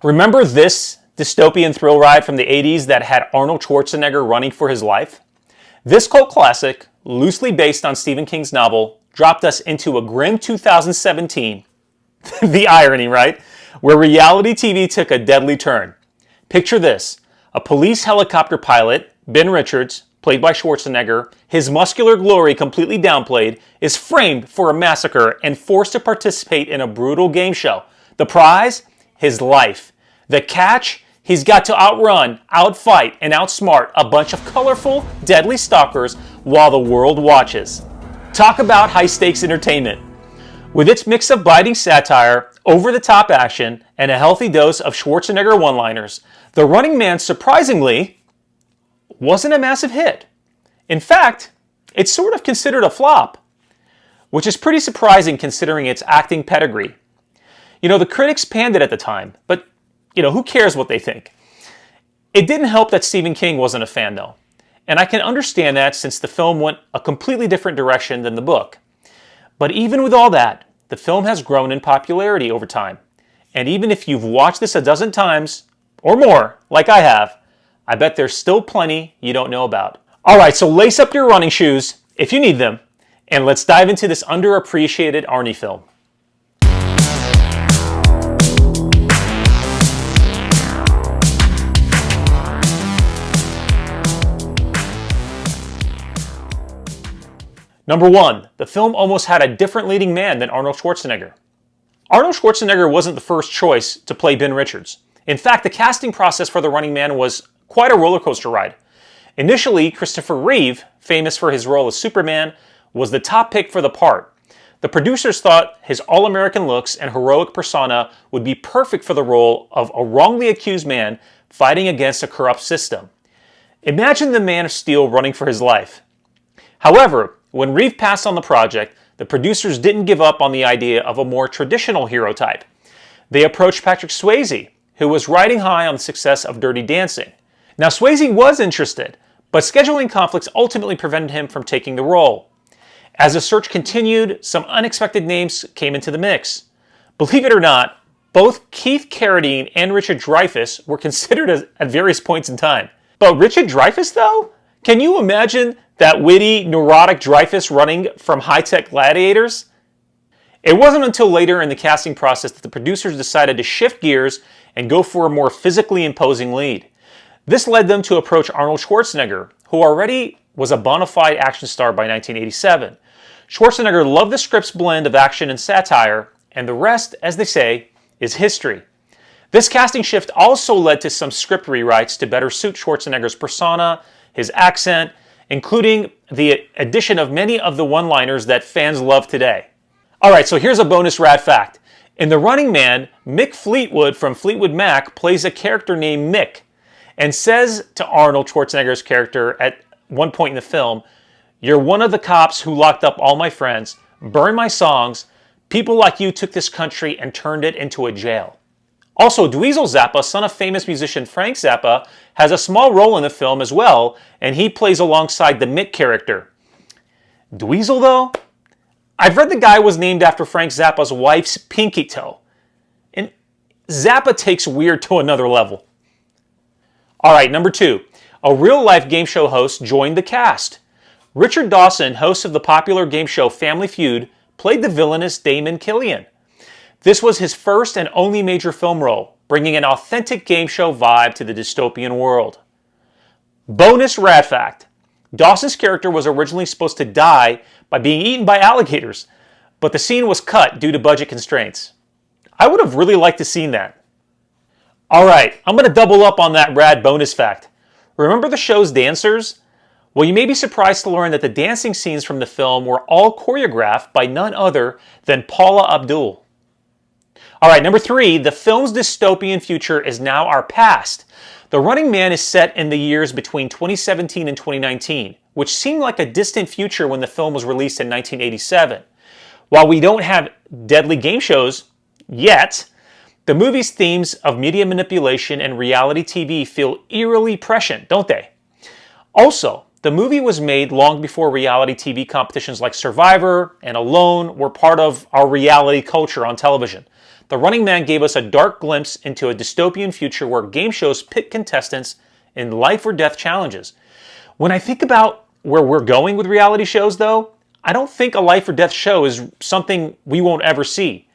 Remember this dystopian thrill ride from the 80s that had Arnold Schwarzenegger running for his life? This cult classic, loosely based on Stephen King's novel, dropped us into a grim 2017, the irony, right? Where reality TV took a deadly turn. Picture this: a police helicopter pilot, Ben Richards, played by Schwarzenegger, his muscular glory completely downplayed, is framed for a massacre and forced to participate in a brutal game show. The prize? His life. The catch? He's got to outrun, outfight, and outsmart a bunch of colorful, deadly stalkers while the world watches. Talk about high-stakes entertainment. With its mix of biting satire, over-the-top action, and a healthy dose of Schwarzenegger one-liners, The Running Man surprisingly wasn't a massive hit. In fact, it's sort of considered a flop, which is pretty surprising considering its acting pedigree. The critics panned it at the time, but who cares what they think? It didn't help that Stephen King wasn't a fan though, and I can understand that since the film went a completely different direction than the book. But even with all that, the film has grown in popularity over time, and even if you've watched this a dozen times, or more, like I have, I bet there's still plenty you don't know about. Alright, so lace up your running shoes, if you need them, and let's dive into this underappreciated Arnie film. Number 1, the film almost had a different leading man than Arnold Schwarzenegger. Arnold Schwarzenegger wasn't the first choice to play Ben Richards. In fact, the casting process for The Running Man was quite a roller coaster ride. Initially, Christopher Reeve, famous for his role as Superman, was the top pick for the part. The producers thought his all-American looks and heroic persona would be perfect for the role of a wrongly accused man fighting against a corrupt system. Imagine the Man of Steel running for his life. However, when Reeve passed on the project, the producers didn't give up on the idea of a more traditional hero type. They approached Patrick Swayze, who was riding high on the success of Dirty Dancing. Now, Swayze was interested, but scheduling conflicts ultimately prevented him from taking the role. As the search continued, some unexpected names came into the mix. Believe it or not, both Keith Carradine and Richard Dreyfuss were considered at various points in time. But Richard Dreyfuss, though? Can you imagine that witty, neurotic Dreyfuss running from high-tech gladiators? It wasn't until later in the casting process that the producers decided to shift gears and go for a more physically imposing lead. This led them to approach Arnold Schwarzenegger, who already was a bona fide action star by 1987. Schwarzenegger loved the script's blend of action and satire, and the rest, as they say, is history. This casting shift also led to some script rewrites to better suit Schwarzenegger's persona, his accent, including the addition of many of the one-liners that fans love today. Alright, so here's a bonus rad fact. In The Running Man, Mick Fleetwood from Fleetwood Mac plays a character named Mick and says to Arnold Schwarzenegger's character at one point in the film, "You're one of the cops who locked up all my friends, burned my songs. People like you took this country and turned it into a jail." Also, Dweezil Zappa, son of famous musician Frank Zappa, has a small role in the film as well, and he plays alongside the Mick character. Dweezil, though? I've read the guy was named after Frank Zappa's wife's pinky toe. And Zappa takes weird to another level. Alright, number 2. A real-life game show host joined the cast. Richard Dawson, host of the popular game show Family Feud, played the villainous Damon Killian. This was his first and only major film role, bringing an authentic game show vibe to the dystopian world. Bonus rad fact. Dawson's character was originally supposed to die by being eaten by alligators, but the scene was cut due to budget constraints. I would have really liked to seen that. Alright, I'm going to double up on that rad bonus fact. Remember the show's dancers? Well, you may be surprised to learn that the dancing scenes from the film were all choreographed by none other than Paula Abdul. Alright, number 3, the film's dystopian future is now our past. The Running Man is set in the years between 2017 and 2019, which seemed like a distant future when the film was released in 1987. While we don't have deadly game shows yet, the movie's themes of media manipulation and reality TV feel eerily prescient, don't they? Also, the movie was made long before reality TV competitions like Survivor and Alone were part of our reality culture on television. The Running Man gave us a dark glimpse into a dystopian future where game shows pit contestants in life or death challenges. When I think about where we're going with reality shows, though, I don't think a life or death show is something we won't ever see.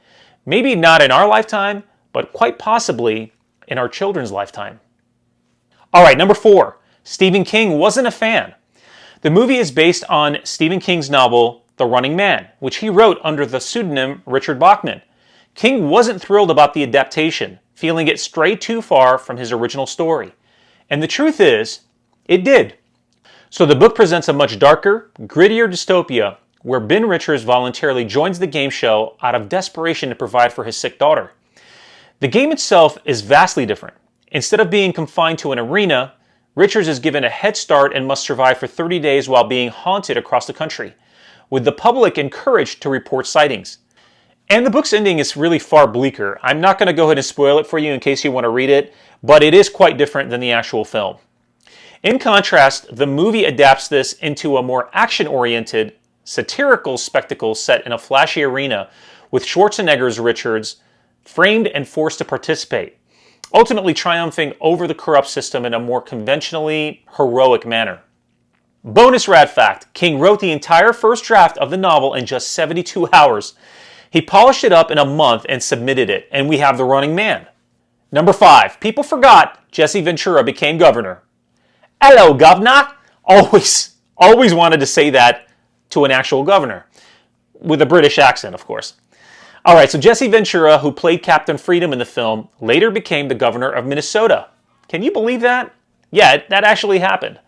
Maybe not in our lifetime, but quite possibly in our children's lifetime. All right, number 4. Stephen King wasn't a fan. The movie is based on Stephen King's novel, The Running Man, which he wrote under the pseudonym Richard Bachman. King wasn't thrilled about the adaptation, feeling it strayed too far from his original story. And the truth is, it did. So the book presents a much darker, grittier dystopia where Ben Richards voluntarily joins the game show out of desperation to provide for his sick daughter. The game itself is vastly different. Instead of being confined to an arena, Richards is given a head start and must survive for 30 days while being haunted across the country, with the public encouraged to report sightings. And the book's ending is really far bleaker. I'm not going to go ahead and spoil it for you in case you want to read it, but it is quite different than the actual film. In contrast, the movie adapts this into a more action-oriented, satirical spectacle set in a flashy arena with Schwarzenegger's Richards framed and forced to participate, ultimately triumphing over the corrupt system in a more conventionally heroic manner. Bonus rad fact, King wrote the entire first draft of the novel in just 72 hours. He polished it up in a month and submitted it, and we have The Running Man. Number 5, people forgot Jesse Ventura became governor. Hello, governor. Always wanted to say that to an actual governor. With a British accent, of course. Alright, so Jesse Ventura, who played Captain Freedom in the film, later became the governor of Minnesota. Can you believe that? Yeah, that actually happened.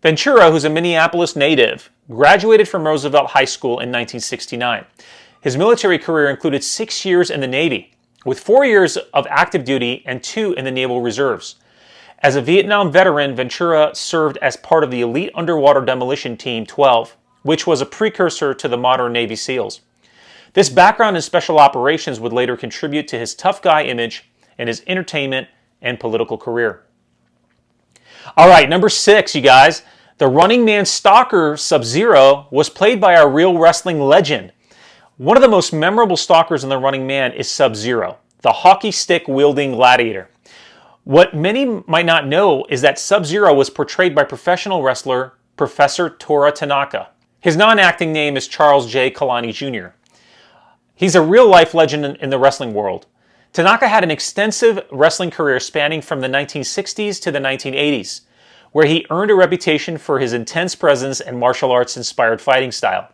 Ventura, who's a Minneapolis native, graduated from Roosevelt High School in 1969. His military career included 6 years in the Navy, with 4 years of active duty and 2 in the Naval Reserves. As a Vietnam veteran, Ventura served as part of the elite underwater demolition team 12, which was a precursor to the modern Navy SEALs. This background in special operations would later contribute to his tough guy image in his entertainment and political career. Alright, number 6, you guys. The Running Man stalker, Subzero, was played by a real wrestling legend. One of the most memorable stalkers in The Running Man is Subzero, the hockey stick wielding gladiator. What many might not know is that Subzero was portrayed by professional wrestler Professor Tora Tanaka. His non-acting name is Charles J. Kalani Jr. He's a real-life legend in the wrestling world. Tanaka had an extensive wrestling career spanning from the 1960s to the 1980s, where he earned a reputation for his intense presence and martial arts-inspired fighting style.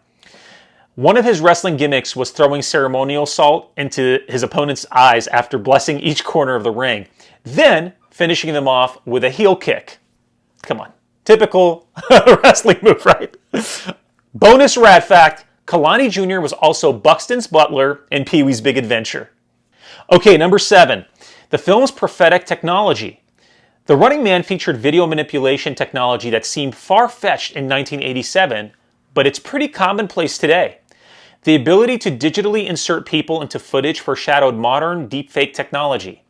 One of his wrestling gimmicks was throwing ceremonial salt into his opponent's eyes after blessing each corner of the ring, then finishing them off with a heel kick. Come on. Typical wrestling move, right? Bonus rad fact, Kalani Jr. was also Buxton's butler in Pee-wee's Big Adventure. Okay, number 7. The film's prophetic technology. The Running Man featured video manipulation technology that seemed far-fetched in 1987, but it's pretty commonplace today. The ability to digitally insert people into footage foreshadowed modern deepfake technology.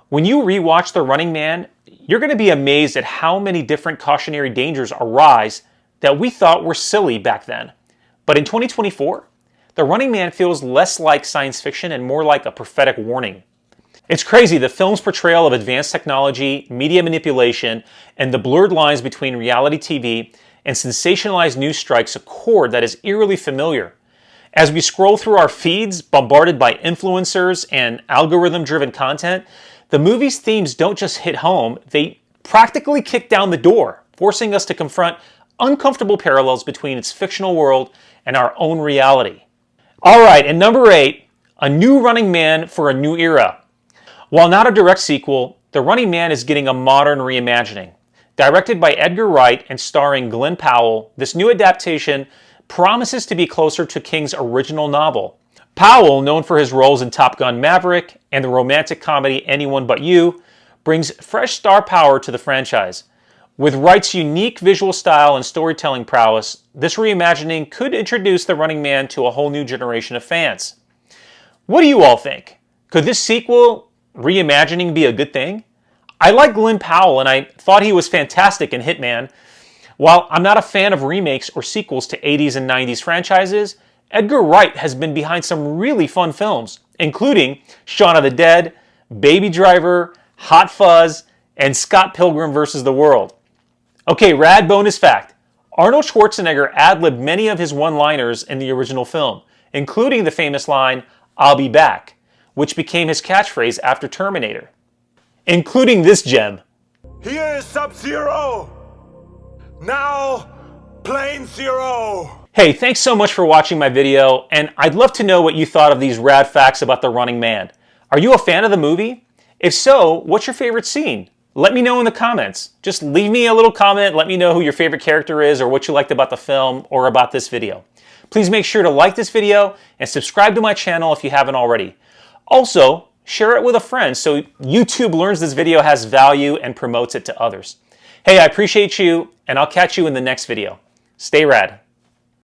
When you rewatch The Running Man, you're going to be amazed at how many different cautionary dangers arise that we thought were silly back then. But in 2024, The Running Man feels less like science fiction and more like a prophetic warning. It's crazy, the film's portrayal of advanced technology, media manipulation, and the blurred lines between reality TV and sensationalized news strikes a chord that is eerily familiar. As we scroll through our feeds, bombarded by influencers and algorithm-driven content, the movie's themes don't just hit home, they practically kick down the door, forcing us to confront uncomfortable parallels between its fictional world and our own reality. Alright, and number 8, a new Running Man for a new era. While not a direct sequel, The Running Man is getting a modern reimagining. Directed by Edgar Wright and starring Glenn Powell, this new adaptation promises to be closer to King's original novel. Powell, known for his roles in Top Gun Maverick and the romantic comedy Anyone But You, brings fresh star power to the franchise. With Wright's unique visual style and storytelling prowess, this reimagining could introduce The Running Man to a whole new generation of fans. What do you all think? Could this sequel reimagining be a good thing? I like Glenn Powell and I thought he was fantastic in Hitman. While I'm not a fan of remakes or sequels to 80s and 90s franchises, Edgar Wright has been behind some really fun films, including Shaun of the Dead, Baby Driver, Hot Fuzz, and Scott Pilgrim vs. the World. Okay, rad bonus fact. Arnold Schwarzenegger ad-libbed many of his one-liners in the original film, including the famous line, "I'll be back," which became his catchphrase after Terminator. Including this gem. Here is Subzero! Now, Plane Zero! Hey, thanks so much for watching my video, and I'd love to know what you thought of these rad facts about The Running Man. Are you a fan of the movie? If so, what's your favorite scene? Let me know in the comments. Just leave me a little comment, let me know who your favorite character is or what you liked about the film or about this video. Please make sure to like this video and subscribe to my channel if you haven't already. Also, share it with a friend so YouTube learns this video has value and promotes it to others. Hey, I appreciate you, and I'll catch you in the next video. Stay rad.